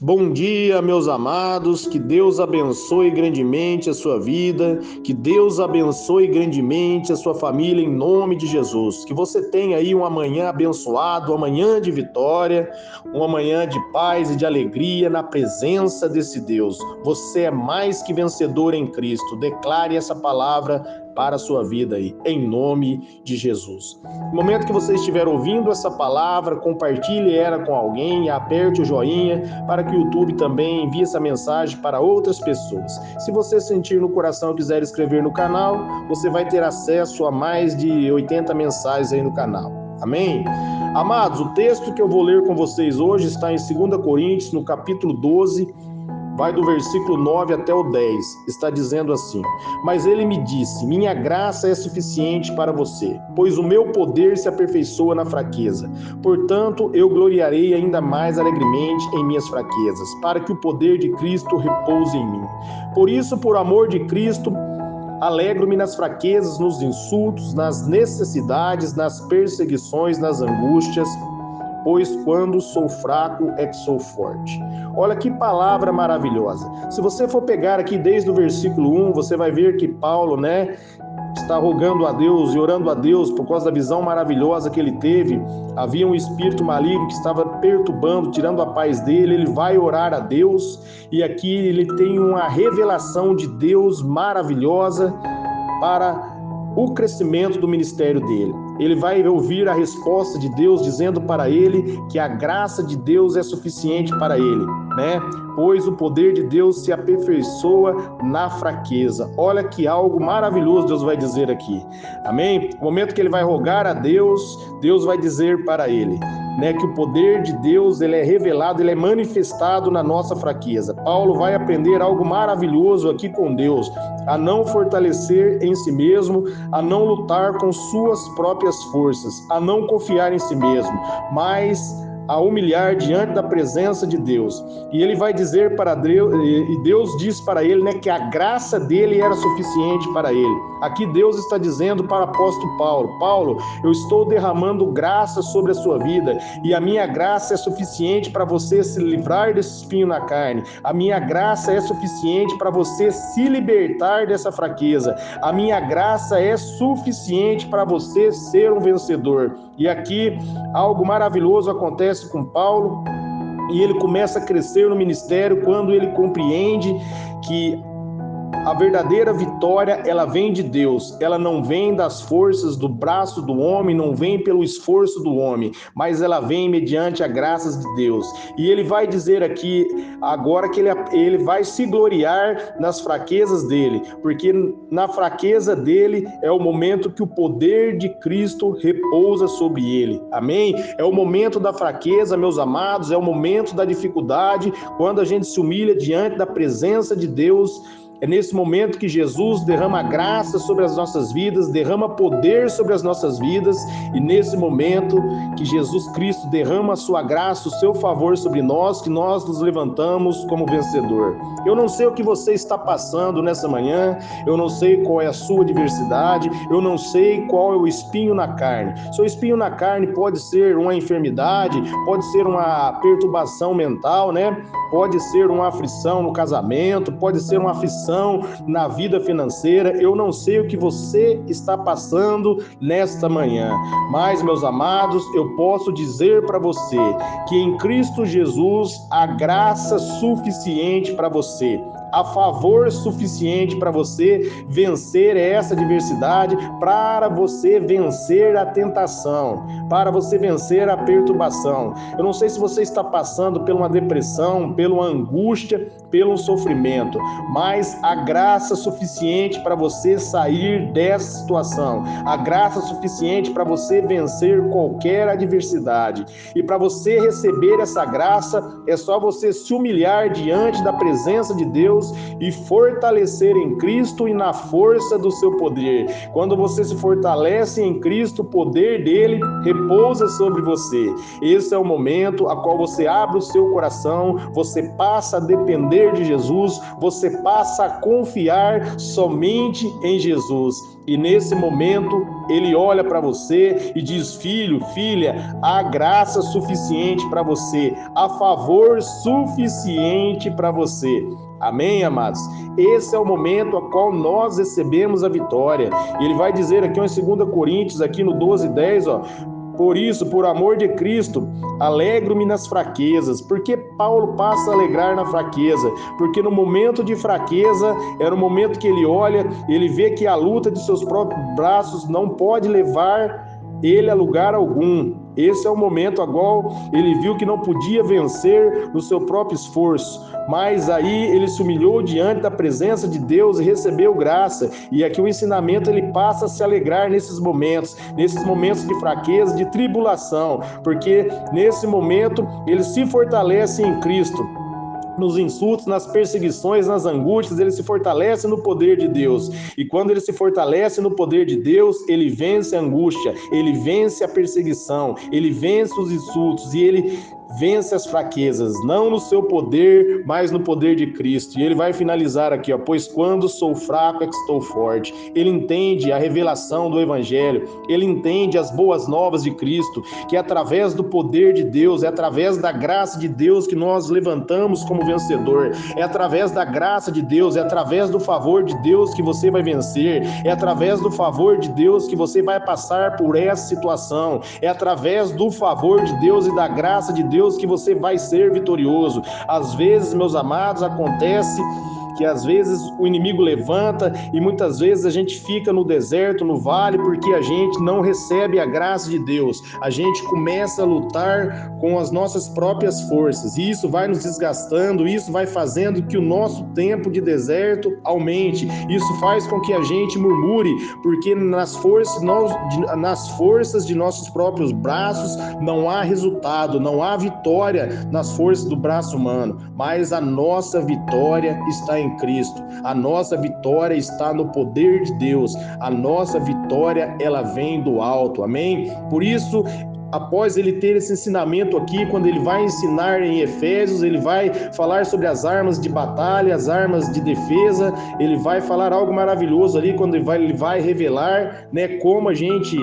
Bom dia, meus amados, que Deus abençoe grandemente a sua vida, que Deus abençoe grandemente a sua família em nome de Jesus. Que você tenha aí um amanhã abençoado, um amanhã de vitória, um amanhã de paz e de alegria na presença desse Deus. Você é mais que vencedor em Cristo. Declare essa palavra para a sua vida aí, em nome de Jesus. No momento que você estiver ouvindo essa palavra, compartilhe ela com alguém e aperte o joinha para que o YouTube também envie essa mensagem para outras pessoas. Se você sentir no coração e quiser escrever no canal, você vai ter acesso a mais de 80 mensagens aí no canal. Amém? Amados, o texto que eu vou ler com vocês hoje está em 2 Coríntios, no capítulo 12, vai do versículo 9 até o 10, está dizendo assim: Mas ele me disse, minha graça é suficiente para você, pois o meu poder se aperfeiçoa na fraqueza. Portanto, eu gloriarei ainda mais alegremente em minhas fraquezas, para que o poder de Cristo repouse em mim. Por isso, por amor de Cristo, alegro-me nas fraquezas, nos insultos, nas necessidades, nas perseguições, nas angústias, pois quando sou fraco é que sou forte. Olha que palavra maravilhosa. Se você for pegar aqui desde o versículo 1, você vai ver que Paulo, está rogando a Deus e orando a Deus por causa da visão maravilhosa que ele teve. Havia um espírito maligno que estava perturbando, tirando a paz dele. Ele vai orar a Deus e aqui ele tem uma revelação de Deus maravilhosa para o crescimento do ministério dele. Ele vai ouvir a resposta de Deus dizendo para ele que a graça de Deus é suficiente para ele, Pois o poder de Deus se aperfeiçoa na fraqueza. Olha que algo maravilhoso Deus vai dizer aqui. Amém? No momento que ele vai rogar a Deus, Deus vai dizer para ele, que o poder de Deus ele é revelado, ele é manifestado na nossa fraqueza. Paulo vai aprender algo maravilhoso aqui com Deus, a não fortalecer em si mesmo, a não lutar com suas próprias forças, a não confiar em si mesmo, mas a humilhar diante da presença de Deus. E ele vai dizer para Deus, e Deus diz para ele, que a graça dele era suficiente para ele. Aqui Deus está dizendo para o apóstolo Paulo: Paulo, eu estou derramando graça sobre a sua vida, e a minha graça é suficiente para você se livrar desse espinho na carne. A minha graça é suficiente para você se libertar dessa fraqueza. A minha graça é suficiente para você ser um vencedor. E aqui algo maravilhoso acontece com Paulo, e ele começa a crescer no ministério quando ele compreende que a verdadeira vitória, ela vem de Deus, ela não vem das forças do braço do homem, não vem pelo esforço do homem, mas ela vem mediante a graça de Deus. E ele vai dizer aqui, agora que ele vai se gloriar nas fraquezas dele, porque na fraqueza dele é o momento que o poder de Cristo repousa sobre ele. Amém? É o momento da fraqueza, meus amados, é o momento da dificuldade, quando a gente se humilha diante da presença de Deus. É nesse momento que Jesus derrama graça sobre as nossas vidas, derrama poder sobre as nossas vidas, e nesse momento que Jesus Cristo derrama a sua graça, o seu favor sobre nós, que nós nos levantamos como vencedor. Eu não sei o que você está passando nessa manhã, eu não sei qual é a sua adversidade, eu não sei qual é o espinho na carne. Seu espinho na carne pode ser uma enfermidade, pode ser uma perturbação mental, Pode ser uma aflição no casamento, pode ser uma aflição na vida financeira. Eu não sei o que você está passando nesta manhã, mas, meus amados, eu posso dizer para você que em Cristo Jesus há graça suficiente para você, há favor suficiente para você vencer essa adversidade, para você vencer a tentação, para você vencer a perturbação. Eu não sei se você está passando por uma depressão, pela angústia, pelo sofrimento, mas a graça suficiente para você sair dessa situação, a graça suficiente para você vencer qualquer adversidade. E para você receber essa graça, é só você se humilhar diante da presença de Deus Deus e fortalecer em Cristo e na força do seu poder. Quando você se fortalece em Cristo, o poder dele repousa sobre você. Esse é o momento a qual você abre o seu coração, você passa a depender de Jesus, você passa a confiar somente em Jesus. E nesse momento, ele olha para você e diz: filho, filha, há graça suficiente para você, há favor suficiente para você. Amém, amados? Esse é o momento a qual nós recebemos a vitória. E ele vai dizer aqui em 2 Coríntios, aqui no 12:10, ó: por isso, por amor de Cristo, alegro-me nas fraquezas. Por que Paulo passa a alegrar na fraqueza? Porque no momento de fraqueza, era o momento que ele olha, ele vê que a luta de seus próprios braços não pode levar ele a lugar algum. Esse é o momento agora ele viu que não podia vencer no seu próprio esforço, mas aí ele se humilhou diante da presença de Deus e recebeu graça. E aqui o ensinamento ele passa a se alegrar nesses momentos de fraqueza, de tribulação, porque nesse momento ele se fortalece em Cristo. Nos insultos, nas perseguições, nas angústias, ele se fortalece no poder de Deus. E quando ele se fortalece no poder de Deus, ele vence a angústia, ele vence a perseguição, ele vence os insultos e ele vence as fraquezas, não no seu poder, mas no poder de Cristo. E ele vai finalizar aqui, ó: pois quando sou fraco é que estou forte. Ele entende a revelação do Evangelho, ele entende as boas novas de Cristo, que é através do poder de Deus, é através da graça de Deus que nós levantamos como vencedor, é através da graça de Deus, é através do favor de Deus que você vai vencer, é através do favor de Deus que você vai passar por essa situação, é através do favor de Deus e da graça de Deus que você vai ser vitorioso. Às vezes, meus amados, acontece que às vezes o inimigo levanta e muitas vezes a gente fica no deserto, no vale, porque a gente não recebe a graça de Deus. A gente começa a lutar com as nossas próprias forças e isso vai nos desgastando, isso vai fazendo que o nosso tempo de deserto aumente. Isso faz com que a gente murmure, porque nas forças de nossos próprios braços não há resultado, não há vitória nas forças do braço humano, mas a nossa vitória está em Cristo. A nossa vitória está no poder de Deus. A nossa vitória, ela vem do alto. Amém? Por isso, após ele ter esse ensinamento aqui, quando ele vai ensinar em Efésios, ele vai falar sobre as armas de batalha, as armas de defesa, ele vai falar algo maravilhoso ali, quando ele vai revelar, né, como a gente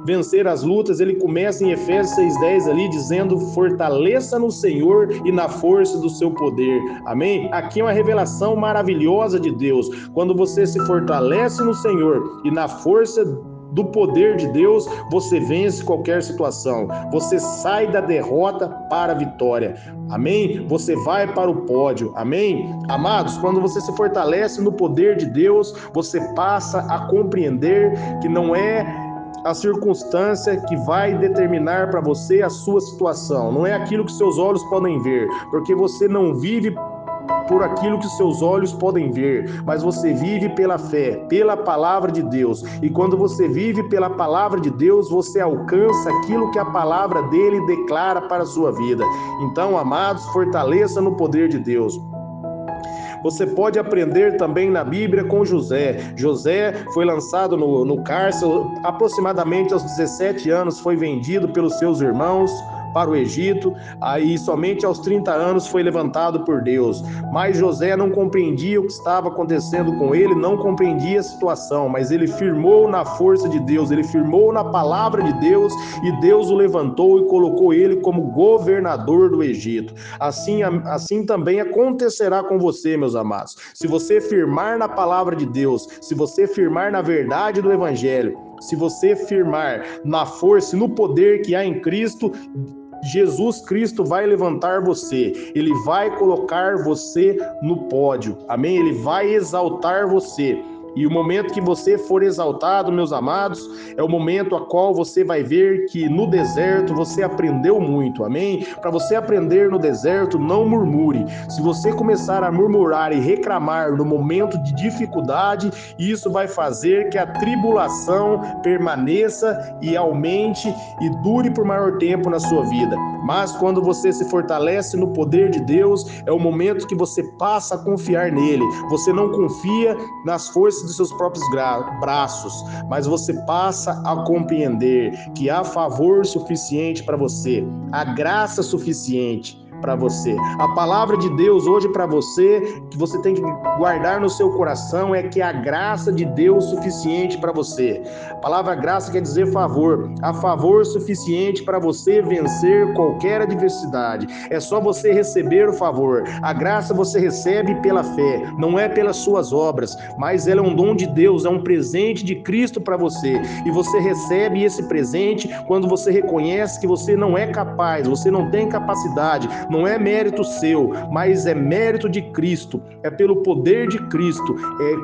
vencer as lutas. Ele começa em Efésios 6:10 ali, dizendo: fortaleça no Senhor e na força do seu poder. Amém? Aqui é uma revelação maravilhosa de Deus. Quando você se fortalece no Senhor e na força do poder de Deus, você vence qualquer situação, você sai da derrota para a vitória, amém? Você vai para o pódio, amém? Amados, quando você se fortalece no poder de Deus, você passa a compreender que não é a circunstância que vai determinar para você a sua situação, não é aquilo que seus olhos podem ver, porque você não vive por aquilo que seus olhos podem ver, mas você vive pela fé, pela palavra de Deus. E quando você vive pela palavra de Deus, você alcança aquilo que a palavra dele declara para a sua vida. Então, amados, fortaleça no poder de Deus. Você pode aprender também na Bíblia com José. José foi lançado no cárcere, aproximadamente aos 17 anos, foi vendido pelos seus irmãos para o Egito, aí somente aos 30 anos foi levantado por Deus. Mas José não compreendia o que estava acontecendo com ele, não compreendia a situação, mas ele firmou na força de Deus, ele firmou na palavra de Deus, e Deus o levantou e colocou ele como governador do Egito. Assim também acontecerá com você, meus amados. Se você firmar na palavra de Deus, se você firmar na verdade do Evangelho, se você firmar na força e no poder que há em Cristo, Jesus Cristo vai levantar você, ele vai colocar você no pódio, amém? Ele vai exaltar você. E o momento que você for exaltado, meus amados, é o momento a qual você vai ver que no deserto você aprendeu muito, amém? Para você aprender no deserto, não murmure. Se você começar a murmurar e reclamar no momento de dificuldade, isso vai fazer que a tribulação permaneça e aumente e dure por maior tempo na sua vida. Mas quando você se fortalece no poder de Deus, é o momento que você passa a confiar nele. Você não confia nas forças dos seus próprios braços, mas você passa a compreender que há favor suficiente para você, há graça suficiente para você. A palavra de Deus hoje para você, que você tem que guardar no seu coração, é que a graça de Deus suficiente para você. A palavra graça quer dizer favor. Há favor suficiente para você vencer qualquer adversidade. É só você receber o favor. A graça você recebe pela fé, não é pelas suas obras, mas ela é um dom de Deus, é um presente de Cristo para você. E você recebe esse presente quando você reconhece que você não é capaz, você não tem capacidade, não é mérito seu, mas é mérito de Cristo, é pelo poder de Cristo.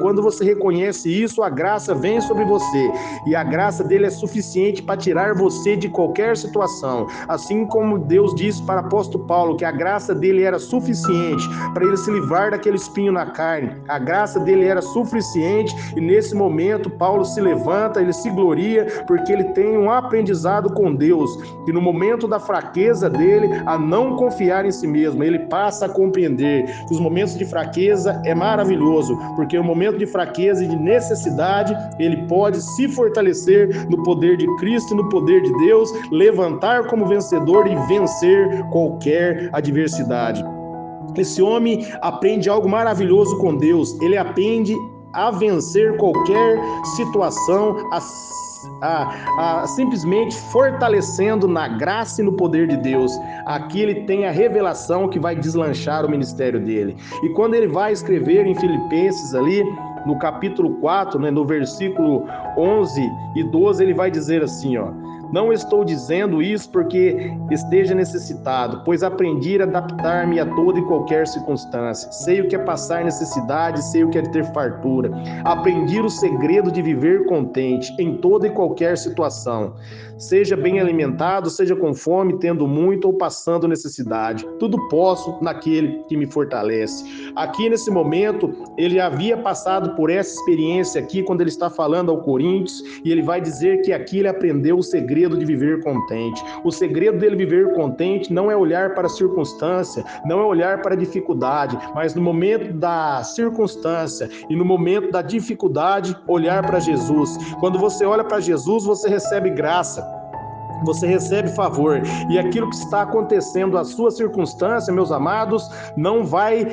Quando você reconhece isso, a graça vem sobre você, e a graça dele é suficiente para tirar você de qualquer situação. Assim como Deus disse para o apóstolo Paulo que a graça dele era suficiente para ele se livrar daquele espinho na carne, a graça dele era suficiente, e nesse momento Paulo se levanta, ele se gloria, porque ele tem um aprendizado com Deus, e no momento da fraqueza dele, a não confiar em si mesmo, ele passa a compreender que os momentos de fraqueza é maravilhoso, porque o momento de fraqueza e de necessidade, ele pode se fortalecer no poder de Cristo e no poder de Deus, levantar como vencedor e vencer qualquer adversidade. Esse homem aprende algo maravilhoso com Deus, ele aprende a vencer qualquer situação, simplesmente fortalecendo na graça e no poder de Deus. Aqui ele tem a revelação que vai deslanchar o ministério dele. E quando ele vai escrever em Filipenses ali, no capítulo 4, no versículo 11 e 12, ele vai dizer assim, não estou dizendo isso porque esteja necessitado, pois aprendi a adaptar-me a toda e qualquer circunstância. Sei o que é passar necessidade, sei o que é ter fartura. Aprendi o segredo de viver contente em toda e qualquer situação. Seja bem alimentado, seja com fome, tendo muito ou passando necessidade. Tudo posso naquele que me fortalece. Aqui nesse momento, ele havia passado por essa experiência aqui, quando ele está falando ao Coríntios, e ele vai dizer que aqui ele aprendeu o segredo de viver contente. O segredo dele viver contente não é olhar para a circunstância, não é olhar para a dificuldade, mas no momento da circunstância e no momento da dificuldade, olhar para Jesus. Quando você olha para Jesus, você recebe graça, você recebe favor, e aquilo que está acontecendo, a sua circunstância, meus amados, não vai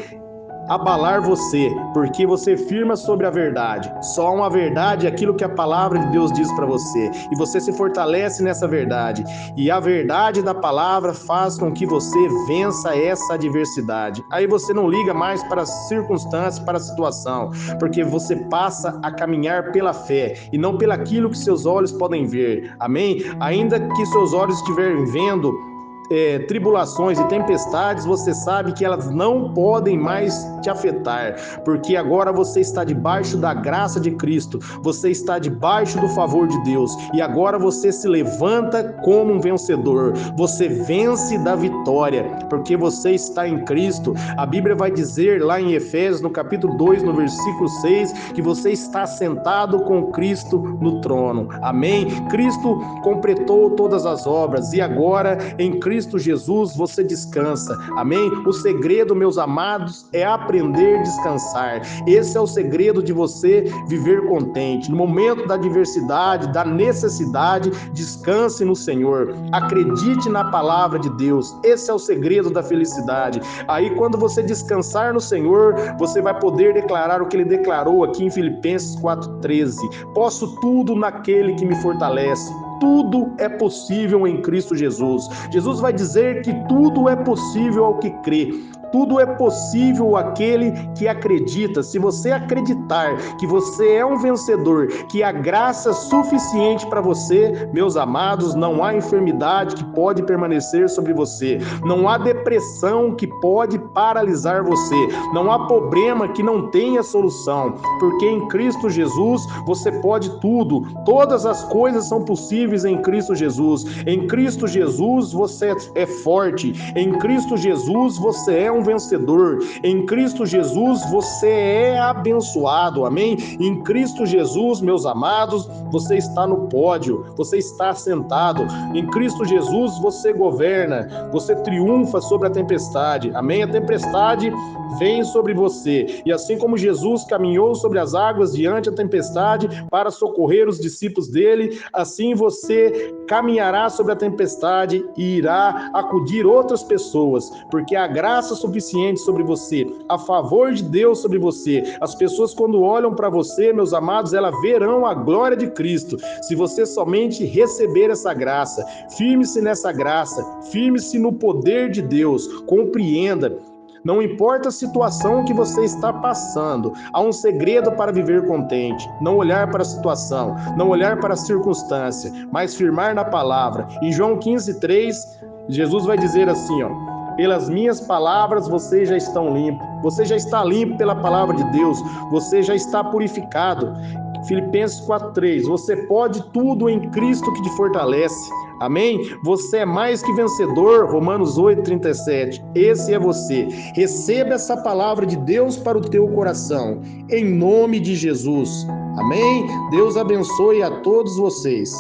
abalar você, porque você firma sobre a verdade. Só uma verdade é aquilo que a palavra de Deus diz para você, e você se fortalece nessa verdade, e a verdade da palavra faz com que você vença essa adversidade. Aí você não liga mais para as circunstâncias, para a situação, porque você passa a caminhar pela fé e não pelo aquilo que seus olhos podem ver. Amém? Ainda que seus olhos estiverem vendo tribulações e tempestades, você sabe que elas não podem mais te afetar, porque agora você está debaixo da graça de Cristo, você está debaixo do favor de Deus, e agora você se levanta como um vencedor, você vence da vitória, porque você está em Cristo. A Bíblia vai dizer lá em Efésios, no capítulo 2, no versículo 6, que você está sentado com Cristo no trono. Amém? Cristo completou todas as obras, e agora em Cristo Jesus você descansa. Amém? O segredo, meus amados, é aprender a descansar. Esse é o segredo de você viver contente. No momento da adversidade, da necessidade, descanse no Senhor. Acredite na palavra de Deus. Esse é o segredo da felicidade. Aí, quando você descansar no Senhor, você vai poder declarar o que ele declarou aqui em Filipenses 4,13. Posso tudo naquele que me fortalece. Tudo é possível em Cristo Jesus. Jesus vai dizer que tudo é possível ao que crê. Tudo é possível àquele que acredita. Se você acreditar que você é um vencedor, que a graça é suficiente para você, meus amados, não há enfermidade que pode permanecer sobre você, não há depressão que pode paralisar você, não há problema que não tenha solução, porque em Cristo Jesus você pode tudo. Todas as coisas são possíveis em Cristo Jesus. Em Cristo Jesus você é forte. Em Cristo Jesus você é um vencedor. Em Cristo Jesus você é abençoado, amém? Em Cristo Jesus, meus amados, você está no pódio, você está sentado. Em Cristo Jesus você governa, você triunfa sobre a tempestade, amém? A tempestade vem sobre você, e assim como Jesus caminhou sobre as águas diante da tempestade para socorrer os discípulos dele, assim você caminhará sobre a tempestade e irá acudir outras pessoas, porque há graça suficiente sobre você, a favor de Deus sobre você. As pessoas, quando olham para você, meus amados, elas verão a glória de Cristo, se você somente receber essa graça. Firme-se nessa graça, firme-se no poder de Deus, compreenda. Não importa a situação que você está passando, há um segredo para viver contente. Não olhar para a situação, não olhar para a circunstância, mas firmar na palavra. Em João 15:3, Jesus vai dizer assim, pelas minhas palavras vocês já estão limpos. Você já está limpo pela palavra de Deus. Você já está purificado. Filipenses 4:3, você pode tudo em Cristo que te fortalece. Amém? Você é mais que vencedor. Romanos 8:37, esse é você. Receba essa palavra de Deus para o teu coração, em nome de Jesus. Amém? Deus abençoe a todos vocês.